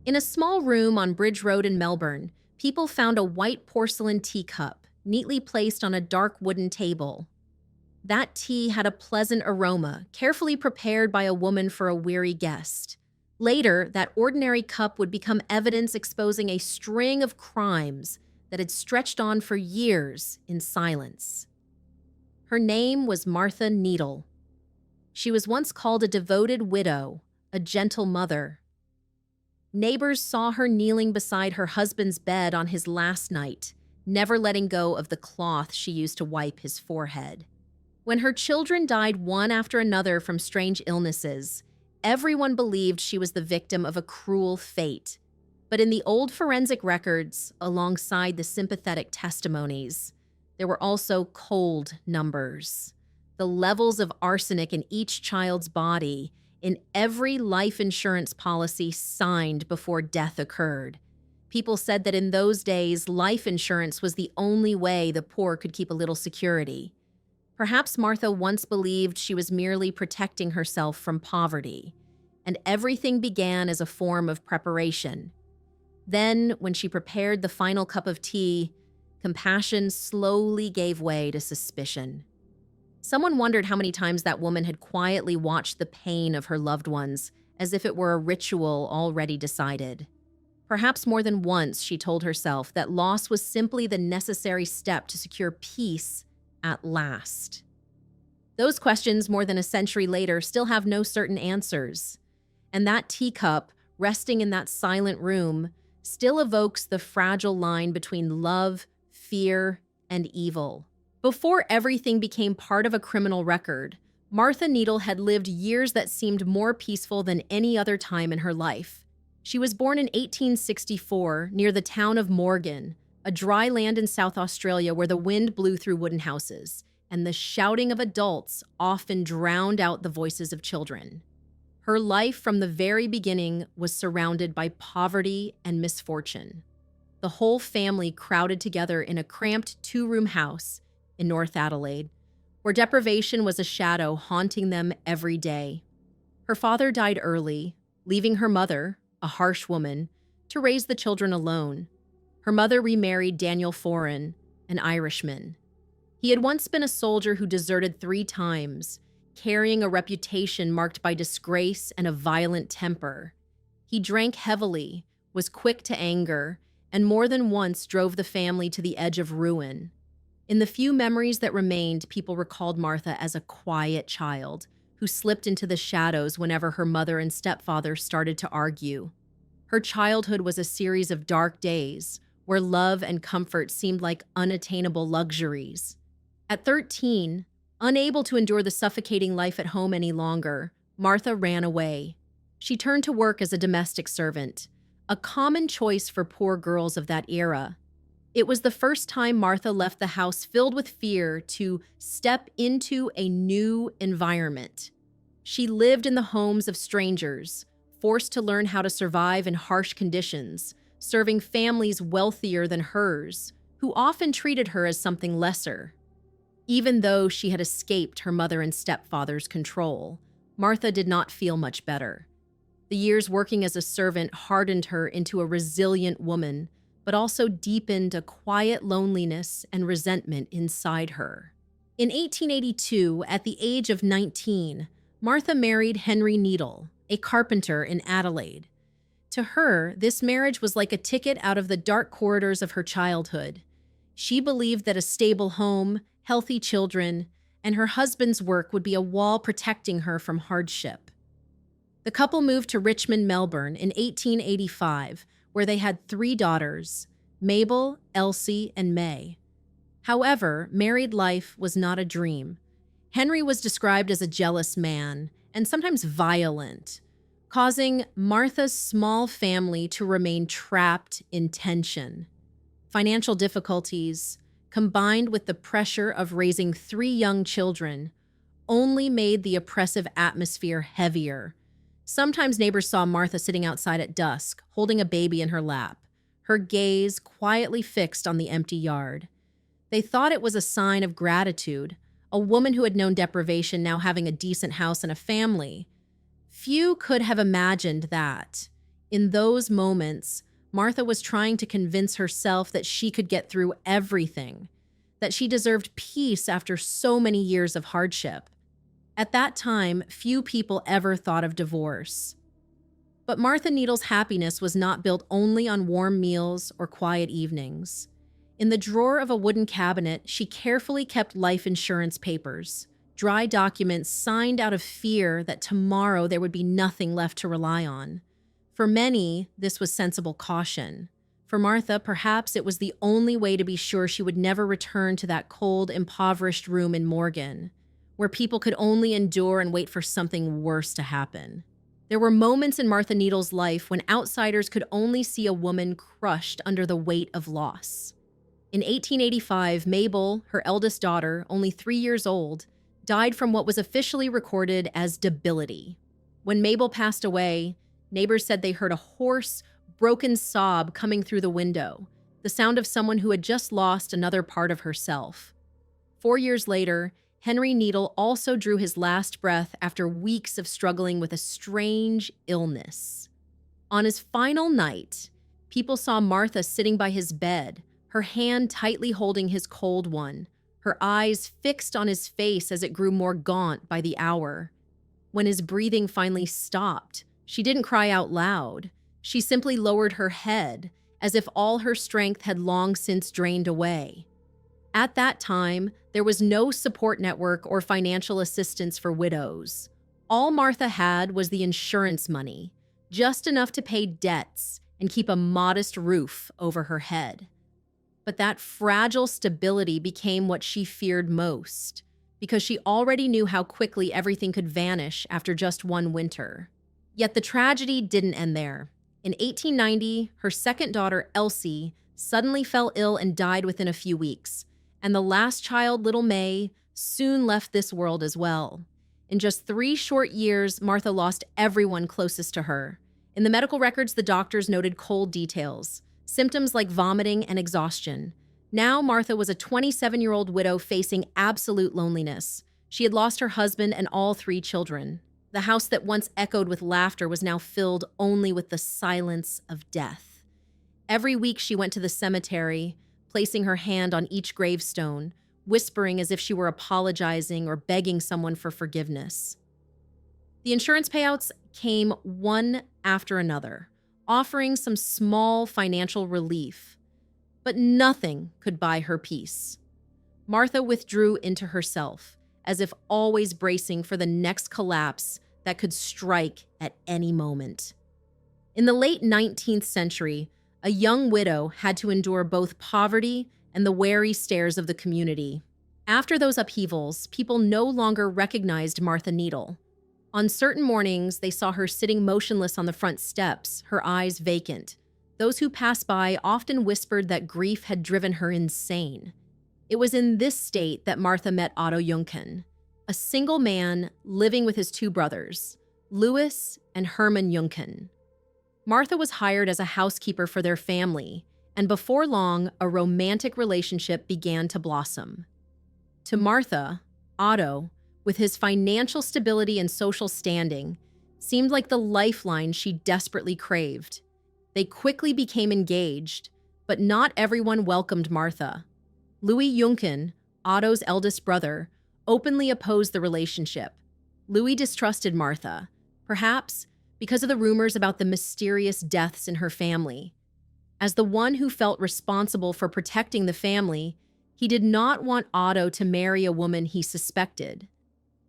In a small room on Bridge Road in Melbourne, people found a white porcelain teacup neatly placed on a dark wooden table. That tea had a pleasant aroma, carefully prepared by a woman for a weary guest. Later, that ordinary cup would become evidence exposing a string of crimes that had stretched on for years in silence. Her name was Martha Needle. She was once called a devoted widow, a gentle mother. Neighbors saw her kneeling beside her husband's bed on his last night, never letting go of the cloth she used to wipe his forehead. When her children died one after another from strange illnesses, everyone believed she was the victim of a cruel fate. But in the old forensic records, alongside the sympathetic testimonies, there were also cold numbers. The levels of arsenic in each child's body in every life insurance policy signed before death occurred. People said that in those days, life insurance was the only way the poor could keep a little security. Perhaps Martha once believed she was merely protecting herself from poverty, and everything began as a form of preparation. Then, when she prepared the final cup of tea, compassion slowly gave way to suspicion. Someone wondered how many times that woman had quietly watched the pain of her loved ones, as if it were a ritual already decided. Perhaps more than once she told herself that loss was simply the necessary step to secure peace at last. Those questions, more than a century later, still have no certain answers. And that teacup, resting in that silent room, still evokes the fragile line between love, fear, and evil. Before everything became part of a criminal record, Martha Needle had lived years that seemed more peaceful than any other time in her life. She was born in 1864 near the town of Morgan, a dry land in South Australia where the wind blew through wooden houses, and the shouting of adults often drowned out the voices of children. Her life from the very beginning was surrounded by poverty and misfortune. The whole family crowded together in a cramped two-room house in North Adelaide, where deprivation was a shadow haunting them every day. Her father died early, leaving her mother, a harsh woman, to raise the children alone. Her mother remarried Daniel Foran, an Irishman. He had once been a soldier who deserted 3 times, carrying a reputation marked by disgrace and a violent temper. He drank heavily, was quick to anger, and more than once drove the family to the edge of ruin. In the few memories that remained, people recalled Martha as a quiet child who slipped into the shadows whenever her mother and stepfather started to argue. Her childhood was a series of dark days where love and comfort seemed like unattainable luxuries. At 13, unable to endure the suffocating life at home any longer, Martha ran away. She turned to work as a domestic servant, a common choice for poor girls of that era. It was the first time Martha left the house filled with fear to step into a new environment. She lived in the homes of strangers, forced to learn how to survive in harsh conditions, serving families wealthier than hers, who often treated her as something lesser. Even though she had escaped her mother and stepfather's control, Martha did not feel much better. The years working as a servant hardened her into a resilient woman, but also deepened a quiet loneliness and resentment inside her. In 1882, at the age of 19, Martha married Henry Needle, a carpenter in Adelaide. To her, this marriage was like a ticket out of the dark corridors of her childhood. She believed that a stable home, healthy children, and her husband's work would be a wall protecting her from hardship. The couple moved to Richmond, Melbourne in 1885, where they had 3 daughters, Mabel, Elsie, and May. However, married life was not a dream. Henry was described as a jealous man and sometimes violent, causing Martha's small family to remain trapped in tension. Financial difficulties, combined with the pressure of raising 3 young children, only made the oppressive atmosphere heavier. Sometimes neighbors saw Martha sitting outside at dusk, holding a baby in her lap, her gaze quietly fixed on the empty yard. They thought it was a sign of gratitude, a woman who had known deprivation now having a decent house and a family. Few could have imagined that, In those moments, Martha was trying to convince herself that she could get through everything, that she deserved peace after so many years of hardship. At that time, few people ever thought of divorce. But Martha Needle's happiness was not built only on warm meals or quiet evenings. In the drawer of a wooden cabinet, she carefully kept life insurance papers, dry documents signed out of fear that tomorrow there would be nothing left to rely on. For many, this was sensible caution. For Martha, perhaps it was the only way to be sure she would never return to that cold, impoverished room in Morgan, where people could only endure and wait for something worse to happen. There were moments in Martha Needle's life when outsiders could only see a woman crushed under the weight of loss. In 1885, Mabel, her eldest daughter, only 3 years old, died from what was officially recorded as debility. When Mabel passed away, neighbors said they heard a hoarse, broken sob coming through the window, the sound of someone who had just lost another part of herself. 4 years later, Henry Needle also drew his last breath after weeks of struggling with a strange illness. On his final night, people saw Martha sitting by his bed, her hand tightly holding his cold one, her eyes fixed on his face as it grew more gaunt by the hour. When his breathing finally stopped, she didn't cry out loud. She simply lowered her head, as if all her strength had long since drained away. At that time, there was no support network or financial assistance for widows. All Martha had was the insurance money, just enough to pay debts and keep a modest roof over her head. But that fragile stability became what she feared most, because she already knew how quickly everything could vanish after just one winter. Yet the tragedy didn't end there. In 1890, her second daughter, Elsie, suddenly fell ill and died within a few weeks, and the last child, little May, soon left this world as well. In just 3 short years, Martha lost everyone closest to her. In the medical records, the doctors noted cold details, symptoms like vomiting and exhaustion. Now, Martha was a 27-year-old widow facing absolute loneliness. She had lost her husband and all 3 children. The house that once echoed with laughter was now filled only with the silence of death. Every week she went to the cemetery, placing her hand on each gravestone, whispering as if she were apologizing or begging someone for forgiveness. The insurance payouts came one after another, offering some small financial relief, but nothing could buy her peace. Martha withdrew into herself, as if always bracing for the next collapse that could strike at any moment. In the late 19th century, a young widow had to endure both poverty and the wary stares of the community. After those upheavals, people no longer recognized Martha Needle. On certain mornings, they saw her sitting motionless on the front steps, her eyes vacant. Those who passed by often whispered that grief had driven her insane. It was in this state that Martha met Otto Juncken, a single man living with his 2 brothers, Louis and Herman Juncken. Martha was hired as a housekeeper for their family, and before long, a romantic relationship began to blossom. To Martha, Otto, with his financial stability and social standing, seemed like the lifeline she desperately craved. They quickly became engaged, but not everyone welcomed Martha. Louis Juncken, Otto's eldest brother, openly opposed the relationship. Louis distrusted Martha, perhaps because of the rumors about the mysterious deaths in her family. As the one who felt responsible for protecting the family, he did not want Otto to marry a woman he suspected.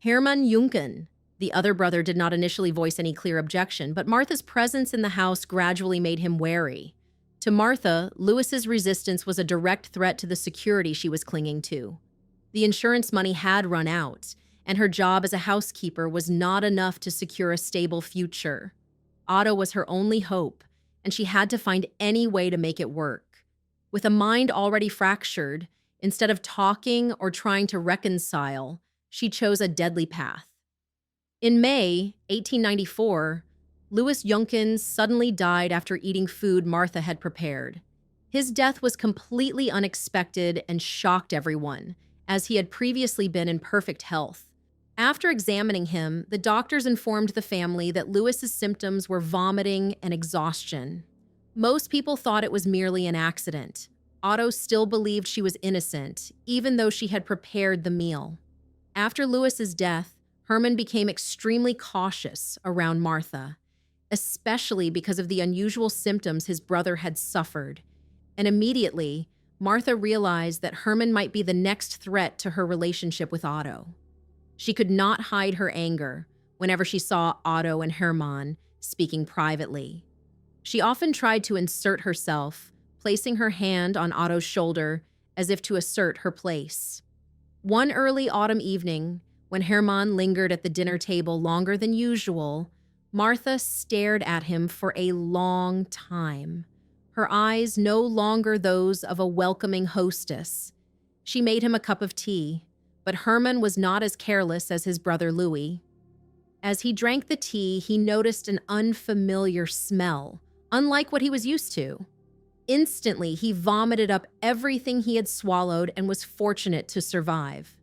Hermann Juncken, the other brother, did not initially voice any clear objection, but Martha's presence in the house gradually made him wary. To Martha, Louis's resistance was a direct threat to the security she was clinging to. The insurance money had run out, and her job as a housekeeper was not enough to secure a stable future. Otto was her only hope, and she had to find any way to make it work. With a mind already fractured, instead of talking or trying to reconcile, she chose a deadly path. In May 1894, Louis Juncken suddenly died after eating food Martha had prepared. His death was completely unexpected and shocked everyone, as he had previously been in perfect health. After examining him, the doctors informed the family that Lewis's symptoms were vomiting and exhaustion. Most people thought it was merely an accident. Otto still believed she was innocent, even though she had prepared the meal. After Lewis's death, Herman became extremely cautious around Martha, especially because of the unusual symptoms his brother had suffered. And immediately, Martha realized that Herman might be the next threat to her relationship with Otto. She could not hide her anger whenever she saw Otto and Herman speaking privately. She often tried to insert herself, placing her hand on Otto's shoulder as if to assert her place. One early autumn evening, when Herman lingered at the dinner table longer than usual, Martha stared at him for a long time, her eyes no longer those of a welcoming hostess. She made him a cup of tea, but Herman was not as careless as his brother Louis. As he drank the tea, he noticed an unfamiliar smell, unlike what he was used to. Instantly, he vomited up everything he had swallowed and was fortunate to survive.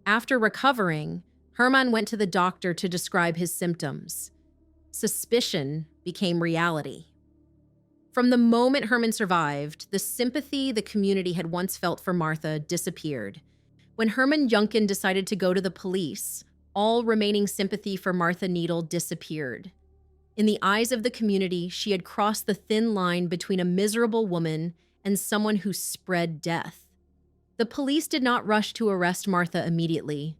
After recovering, Herman went to the doctor to describe his symptoms. Suspicion became reality. From the moment Herman survived, the sympathy the community had once felt for Martha disappeared. When Herman Junkin decided to go to the police, all remaining sympathy for Martha Needle disappeared. In the eyes of the community, she had crossed the thin line between a miserable woman and someone who spread death. The police did not rush to arrest Martha immediately.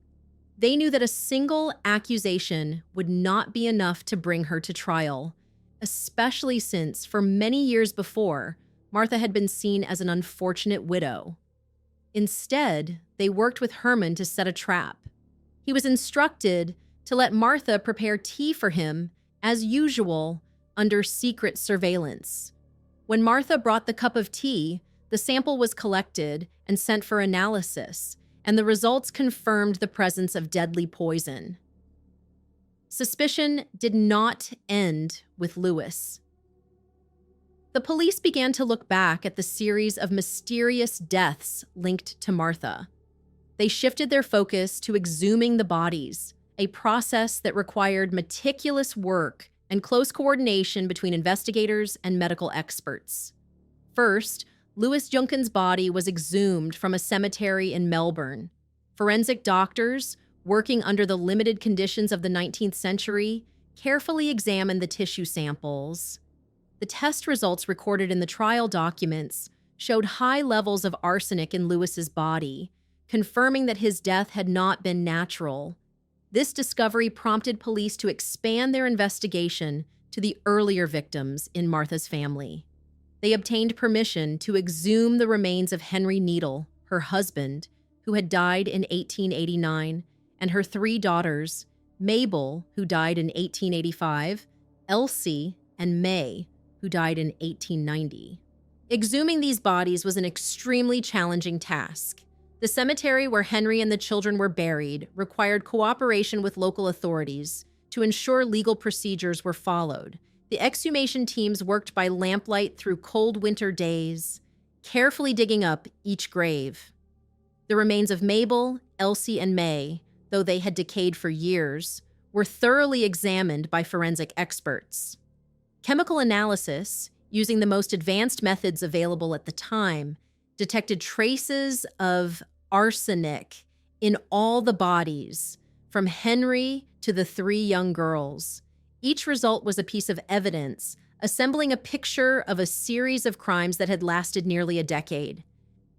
They knew that a single accusation would not be enough to bring her to trial, especially since, for many years before, Martha had been seen as an unfortunate widow. Instead, they worked with Herman to set a trap. He was instructed to let Martha prepare tea for him, as usual, under secret surveillance. When Martha brought the cup of tea, the sample was collected and sent for analysis, and the results confirmed the presence of deadly poison. Suspicion did not end with Lewis. The police began to look back at the series of mysterious deaths linked to Martha. They shifted their focus to exhuming the bodies, a process that required meticulous work and close coordination between investigators and medical experts. First, Lewis Junkin's body was exhumed from a cemetery in Melbourne. Forensic doctors, working under the limited conditions of the 19th century, carefully examined the tissue samples. The test results recorded in the trial documents showed high levels of arsenic in Lewis's body, confirming that his death had not been natural. This discovery prompted police to expand their investigation to the earlier victims in Martha's family. They obtained permission to exhume the remains of Henry Needle, her husband, who had died in 1889, and her 3 daughters, Mabel, who died in 1885, Elsie, and May, who died in 1890. Exhuming these bodies was an extremely challenging task. The cemetery where Henry and the children were buried required cooperation with local authorities to ensure legal procedures were followed. The exhumation teams worked by lamplight through cold winter days, carefully digging up each grave. The remains of Mabel, Elsie, and May, though they had decayed for years, were thoroughly examined by forensic experts. Chemical analysis, using the most advanced methods available at the time, detected traces of arsenic in all the bodies, from Henry to the 3 young girls. Each result was a piece of evidence, assembling a picture of a series of crimes that had lasted nearly a decade.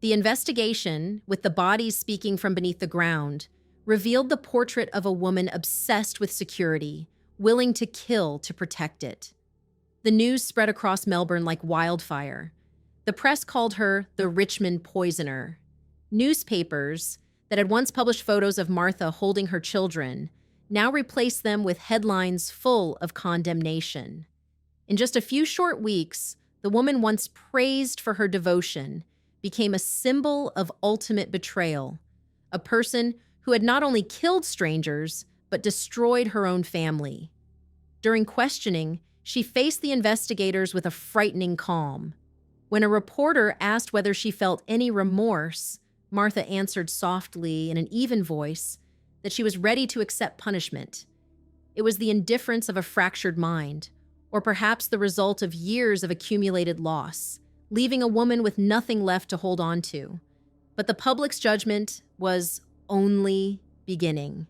The investigation, with the bodies speaking from beneath the ground, revealed the portrait of a woman obsessed with security, willing to kill to protect it. The news spread across Melbourne like wildfire. The press called her the Richmond poisoner. Newspapers that had once published photos of Martha holding her children now replaced them with headlines full of condemnation. In just a few short weeks, the woman once praised for her devotion became a symbol of ultimate betrayal, a person who had not only killed strangers, but destroyed her own family. During questioning, she faced the investigators with a frightening calm. When a reporter asked whether she felt any remorse, Martha answered softly in an even voice, that she was ready to accept punishment. It was the indifference of a fractured mind, or perhaps the result of years of accumulated loss, leaving a woman with nothing left to hold on to. But the public's judgment was only beginning.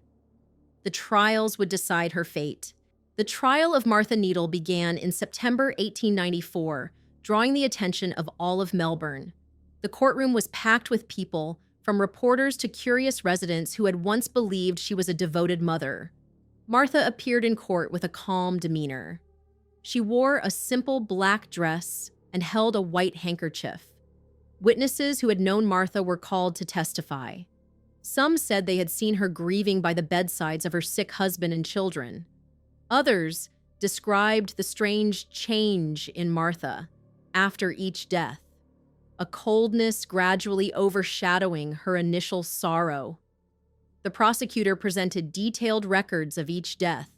The trials would decide her fate. The trial of Martha Needle began in September 1894, drawing the attention of all of Melbourne. The courtroom was packed with people, from reporters to curious residents who had once believed she was a devoted mother. Martha appeared in court with a calm demeanor. She wore a simple black dress and held a white handkerchief. Witnesses who had known Martha were called to testify. Some said they had seen her grieving by the bedsides of her sick husband and children. Others described the strange change in Martha after each death, a coldness gradually overshadowing her initial sorrow. The prosecutor presented detailed records of each death.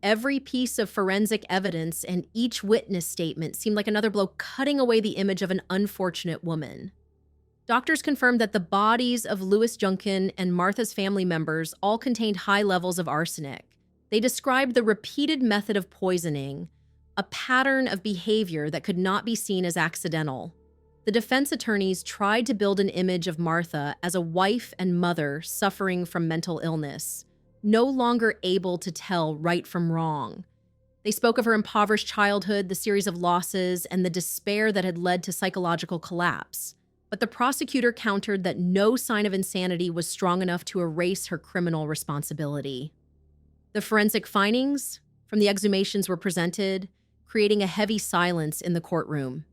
Every piece of forensic evidence and each witness statement seemed like another blow cutting away the image of an unfortunate woman. Doctors confirmed that the bodies of Louis Junkin and Martha's family members all contained high levels of arsenic. They described the repeated method of poisoning, a pattern of behavior that could not be seen as accidental. The defense attorneys tried to build an image of Martha as a wife and mother suffering from mental illness, no longer able to tell right from wrong. They spoke of her impoverished childhood, the series of losses, and the despair that had led to psychological collapse. But the prosecutor countered that no sign of insanity was strong enough to erase her criminal responsibility. The forensic findings from the exhumations were presented, creating a heavy silence in the courtroom.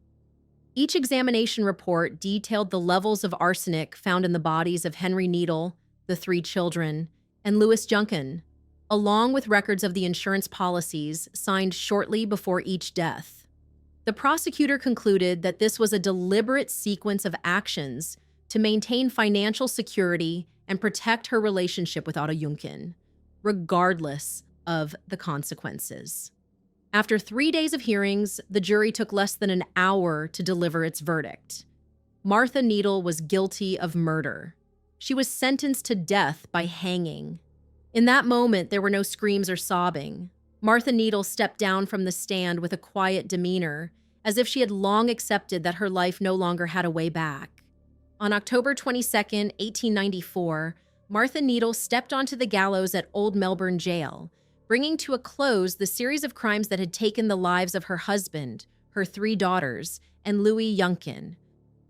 Each examination report detailed the levels of arsenic found in the bodies of Henry Needle, the 3 children, and Louis Junkin, along with records of the insurance policies signed shortly before each death. The prosecutor concluded that this was a deliberate sequence of actions to maintain financial security and protect her relationship with Otto Junkin, regardless of the consequences. After 3 days of hearings, the jury took less than an hour to deliver its verdict. Martha Needle was guilty of murder. She was sentenced to death by hanging. In that moment, there were no screams or sobbing. Martha Needle stepped down from the stand with a quiet demeanor, as if she had long accepted that her life no longer had a way back. On October 22, 1894, Martha Needle stepped onto the gallows at Old Melbourne Jail, bringing to a close the series of crimes that had taken the lives of her husband, her 3 daughters, and Louis Junkin.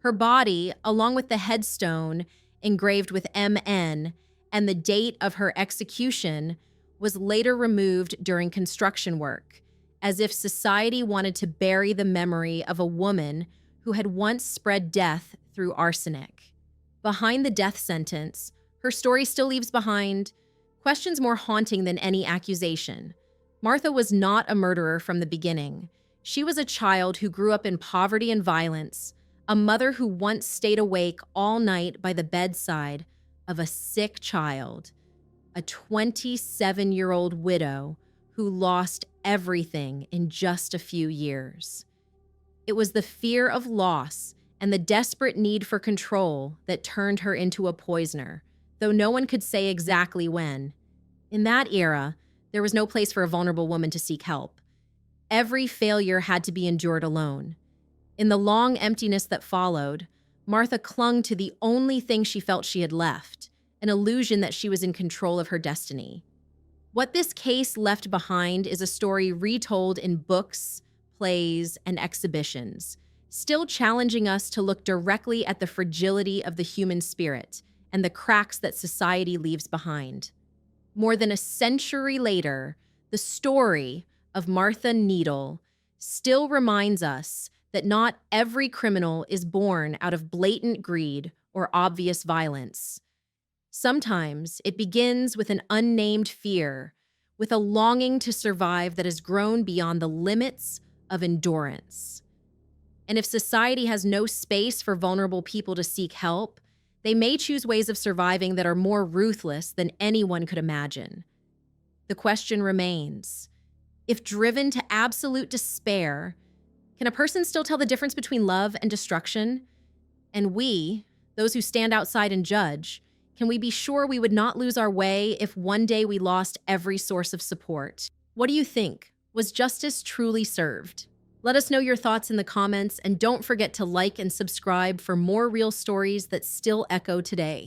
Her body, along with the headstone engraved with MN and the date of her execution, was later removed during construction work, as if society wanted to bury the memory of a woman who had once spread death through arsenic. Behind the death sentence, her story still leaves behind questions more haunting than any accusation. Martha was not a murderer from the beginning. She was a child who grew up in poverty and violence, a mother who once stayed awake all night by the bedside of a sick child, a 27-year-old widow who lost everything in just a few years. It was the fear of loss and the desperate need for control that turned her into a poisoner, though no one could say exactly when. In that era, there was no place for a vulnerable woman to seek help. Every failure had to be endured alone. In the long emptiness that followed, Martha clung to the only thing she felt she had left, an illusion that she was in control of her destiny. What this case left behind is a story retold in books, plays, and exhibitions, still challenging us to look directly at the fragility of the human spirit and the cracks that society leaves behind. More than a century later, the story of Martha Needle still reminds us that not every criminal is born out of blatant greed or obvious violence. Sometimes it begins with an unnamed fear, with a longing to survive that has grown beyond the limits of endurance. And if society has no space for vulnerable people to seek help, they may choose ways of surviving that are more ruthless than anyone could imagine. The question remains, if driven to absolute despair, can a person still tell the difference between love and destruction? And we, those who stand outside and judge, Can we be sure we would not lose our way if one day we lost every source of support? What do you think? Was justice truly served? Let us know your thoughts in the comments, and don't forget to like and subscribe for more real stories that still echo today.